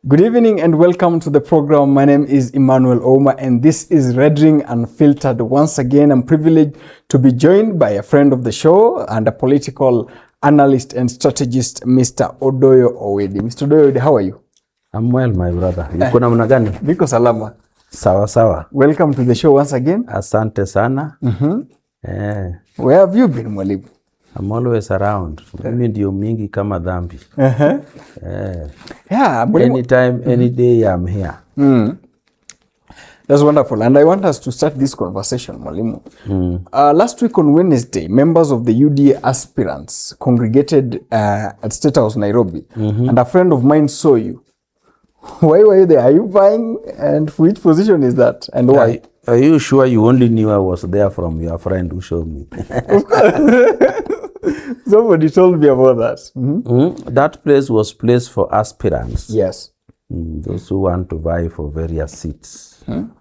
Good evening and welcome to the program. My name is Emmanuel Oma and this is Red Ring Unfiltered. Once again, I'm privileged to be joined by a friend of the show and a political analyst and strategist, Mr. Odoyo Owedi. Mr. Odoyo, how are you? I'm well, my brother. Yuko namna gani? Niko salama. Sawa sawa. Welcome to the show once again. Asante sana. Where have you been, mwalimu? I'm always around. Mimi ndio mingi kama dhambi. Yeah, anytime, any day I'm here. That's wonderful. And I want us to start this conversation, mwalimu. Last week on Wednesday, members of the UDA aspirants congregated at State House, Nairobi. And a friend of mine saw you. Why were you there? Are you vying? And which position is that? And why? Are you sure you only knew I was there from your friend who showed me? Of course. Somebody told me about that. That place was placed for aspirants. Yes. Those who want to vie for various seats. And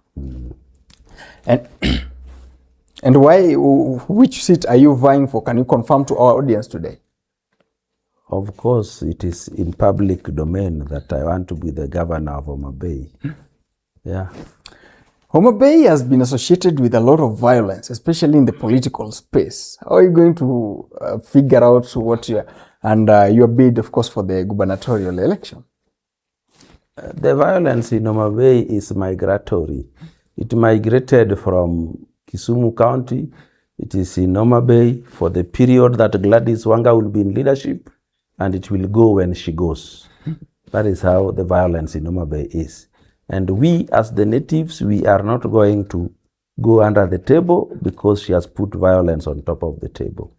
why? Which seat are you vying for? Can you confirm to our audience today? Of course, it is in public domain that I want to be the governor of Homabay. Yeah. Homabay has been associated with a lot of violence, especially in the political space. How are you going to figure out what your bid, of course, for the gubernatorial election? The violence in Homabay is migratory. It migrated from Kisumu County. It is in Homabay for the period that Gladys Wanga will be in leadership, and it will go when she goes. That is how the violence in Homabay is. And we, as the natives, we are not going to go under the table because she has put violence on top of the table.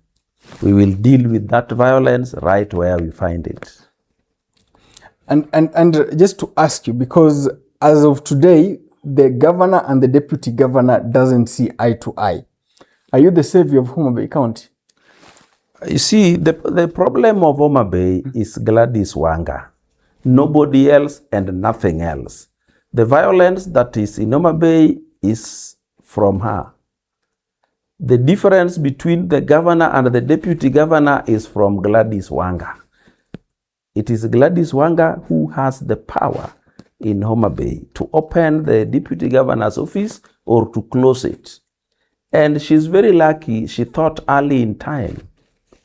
We will deal with that violence right where we find it. And just to ask you, because as of today, the governor and the deputy governor doesn't see eye to eye. Are you the savior of Homabay County? You see, the problem of Homabay is Gladys Wanga. Nobody else and nothing else. The violence that is in Homabay is from her. The difference between the governor and the deputy governor is from Gladys Wanga. It is Gladys Wanga who has the power in Homabay to open the deputy governor's office or to close it. And she's very lucky she thought early in time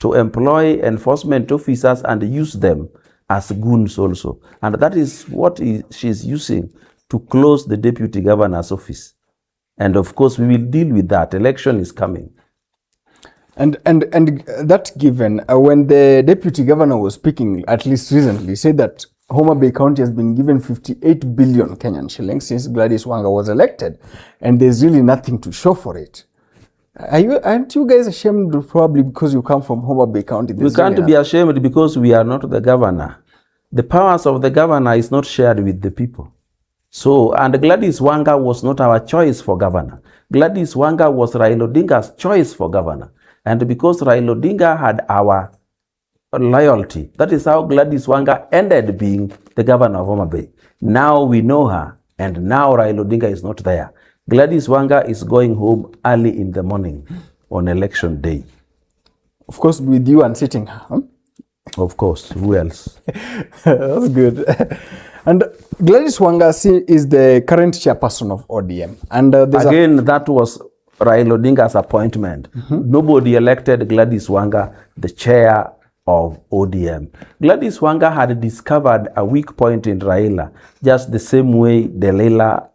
to employ enforcement officers and use them as goons also. And that is what she's using to close the deputy governor's office. And of course, we will deal with that. Election is coming. And that given, when the deputy governor was speaking, at least recently, said that Homabay County has been given 58 billion Kenyan shillings since Gladys Wanga was elected, and there's really nothing to show for it. Aren't you guys ashamed probably because you come from Homabay County? We can't be ashamed because we are not the governor. The powers of the governor is not shared with the people. So, and Gladys Wanga was not our choice for governor. Gladys Wanga was Raila Odinga's choice for governor. And because Raila Odinga had our loyalty, that is how Gladys Wanga ended being the governor of Homabay. Now we know her, and now Raila Odinga is not there. Gladys Wanga is going home early in the morning on election day. Of course, with you unseating her. Huh? Of course, who else? That's good. And Gladys Wanga is the current chairperson of ODM. And again, that was Raila Odinga's appointment. Nobody elected Gladys Wanga the chair of ODM. Gladys Wanga had discovered a weak point in Raila, just the same way Delilah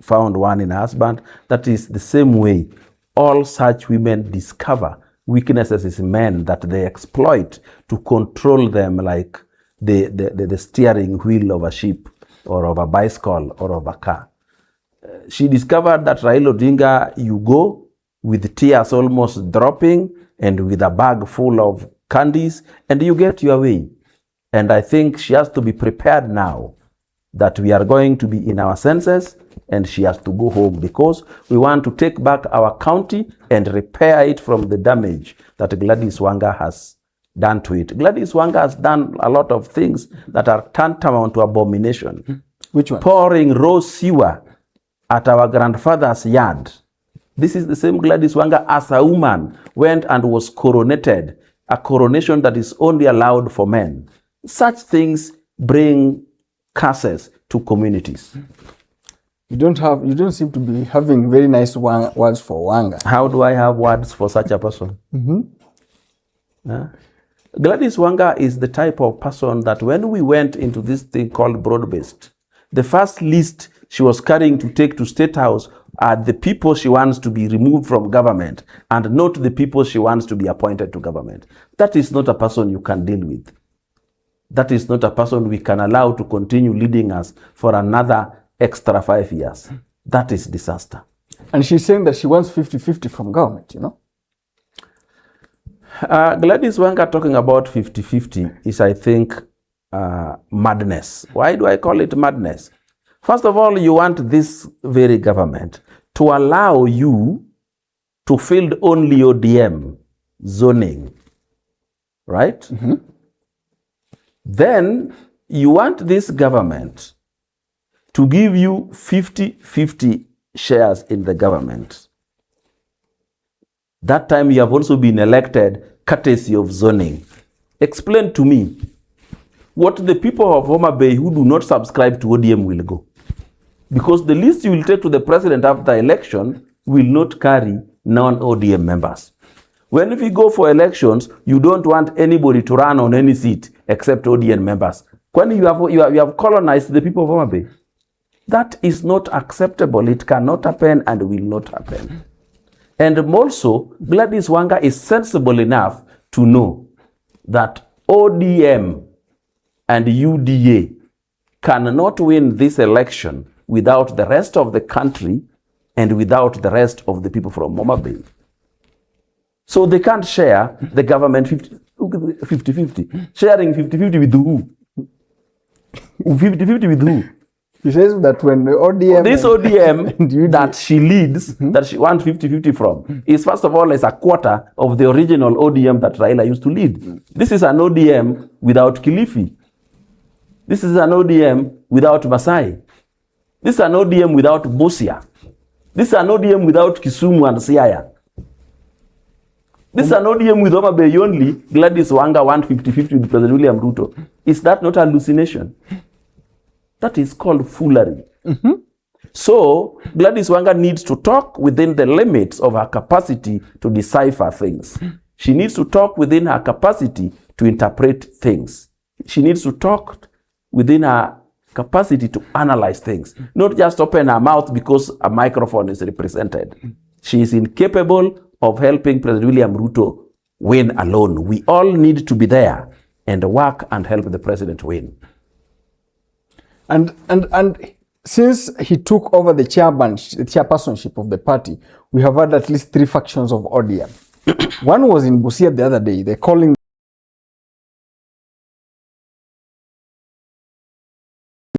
found one in her husband. That is the same way all such women discover weaknesses in men that they exploit to control them like the steering wheel of a ship or of a bicycle or of a car. She discovered that Raila Odinga, you go with tears almost dropping and with a bag full of candies and you get your way. And I think she has to be prepared now that we are going to be in our senses and she has to go home because we want to take back our county and repair it from the damage that Gladys Wanga has done to it. Gladys Wanga has done a lot of things that are tantamount to abomination. Which one? Pouring raw sewer at our grandfather's yard. This is the same Gladys Wanga as a woman went and was coronated, a coronation that is only allowed for men. Such things bring curses to communities. You don't seem to be having very nice words for Wanga. How do I have words for such a person? Gladys Wanga is the type of person that when we went into this thing called broad-based, the first list she was carrying to take to State House are the people she wants to be removed from government and not the people she wants to be appointed to government. That is not a person you can deal with. That is not a person we can allow to continue leading us for another extra 5 years. That is disaster. And she's saying that she wants 50-50 from government, you know? Gladys Wanga talking about 50-50 is, I think, madness. Why do I call it madness? First of all, you want this very government to allow you to field only ODM zoning, right? Then you want this government to give you 50-50 shares in the government. That time you have also been elected courtesy of zoning. Explain to me what the people of Homabay who do not subscribe to ODM will go. Because the list you will take to the president after election will not carry non-ODM members. When we go for elections, you don't want anybody to run on any seat except ODM members. When you have colonized the people of Homabay. That is not acceptable. It cannot happen and will not happen. And also, Gladys Wanga is sensible enough to know that ODM and UDA cannot win this election without the rest of the country and without the rest of the people from Homabay. So they can't share the government 50-50. Sharing 50-50 with who? 50-50 with who? He says that when the ODM... This ODM that she leads, that she wants 50-50 from, is first of all is a quarter of the original ODM that Raila used to lead. This is an ODM without Kilifi. This is an ODM without Masai. This is an ODM without Busia. This is an ODM without Kisumu and Siaya. This is an ODM with Homabay only. Gladys Wanga wants 50-50 with President William Ruto. Is that not hallucination? That is called foolery. So Gladys Wanga needs to talk within the limits of her capacity to decipher things. She needs to talk within her capacity to interpret things. She needs to talk within her capacity to analyze things, not just open her mouth because a microphone is represented. She is incapable of helping President William Ruto win alone. We all need to be there and work and help the president win. And since he took over the chairpersonship of the party, we have had at least 3 factions of ODM. One was in Busia the other day. They're calling